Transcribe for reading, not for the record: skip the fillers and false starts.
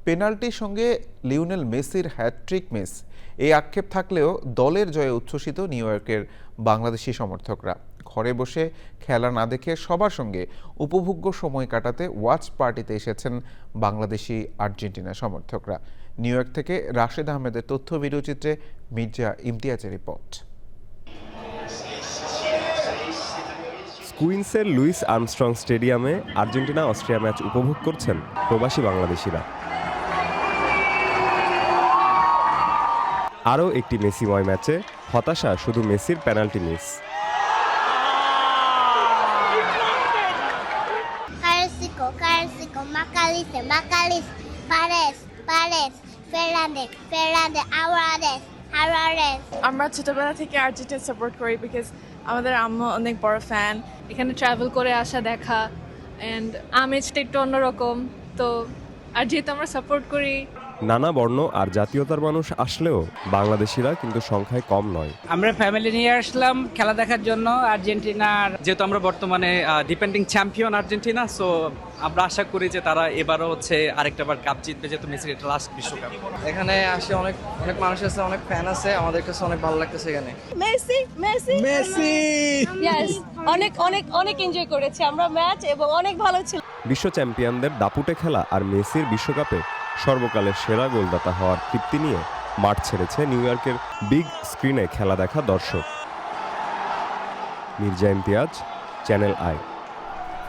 পেনাল্টির সঙ্গে লিওনেল মেসির হ্যাটট্রিক মিস, এই আক্ষেপ থাকলেও দলের জয়ে উচ্ছ্বসিত নিউ ইয়র্কের বাংলাদেশি সমর্থকরা। ঘরে বসে খেলা না দেখে সবার সঙ্গে উপভোগ্য সময় কাটাতে ওয়াচ পার্টিতে এসেছেন বাংলাদেশি আর্জেন্টিনা সমর্থকরা। নিউ ইয়র্ক থেকে রাশেদ আহমেদের তথ্য ভিডিওচিত্রে মির্জা ইমতিয়াজের রিপোর্ট। কুইন্সের লুইস আর্মস্ট্রং স্টেডিয়ামে আর্জেন্টিনা অস্ট্রিয়া ম্যাচ উপভোগ করছেন প্রবাসী বাংলাদেশিরা। আরও একটি মেসিময় ম্যাচে হতাশা শুধু মেসির পেনাল্টি মিস। আমরা ছোটবেলা থেকে আর্জেন্টিনা সাপোর্ট করি বিকজ আমাদের আম্মু অনেক বড় ফ্যান। এখানে ট্রাভেল করে আসা দেখা এন্ড আমেজটা একটু অন্যরকম, তো আর যেহেতু আমরা সাপোর্ট করি। নানা বর্ণ আর জাতীয়তার মানুষ আসলেও বাংলাদেশিরা কিন্তু সংখ্যায় কম নয়। আমরা ফ্যামিলি নিয়ে আসলাম খেলা দেখার জন্য আর্জেন্টিনার। যেহেতু আমরা বর্তমানে ডিপেন্ডিং চ্যাম্পিয়ন আর্জেন্টিনা, সো আমরা আশা করি যে তারা এবারও আরেকটাবার কাপ জিতবে, যেহেতু মেসির এটা লাস্ট বিশ্বকাপ। এখানে আসে অনেক মানুষ আছে, অনেক ফ্যান আছে, আমাদের কাছে অনেক ভালো লাগতেছে এখানে। মেসি মেসি মেসি ইয়েস, অনেক অনেক অনেক এনজয় করেছি আমরা ম্যাচ এবং অনেক ভালো ছিল। বিশ্ব চ্যাম্পিয়নদের দাপুটে খেলা আর মেসির বিশ্বকাপে সর্বকালের সেরা গোলদাতা হওয়ার তৃপ্তি নিয়ে মাঠ ছেড়েছে নিউ ইয়র্কের বিগ স্ক্রিনে খেলা দেখা দর্শক। Mirza Imtiaz, channel I.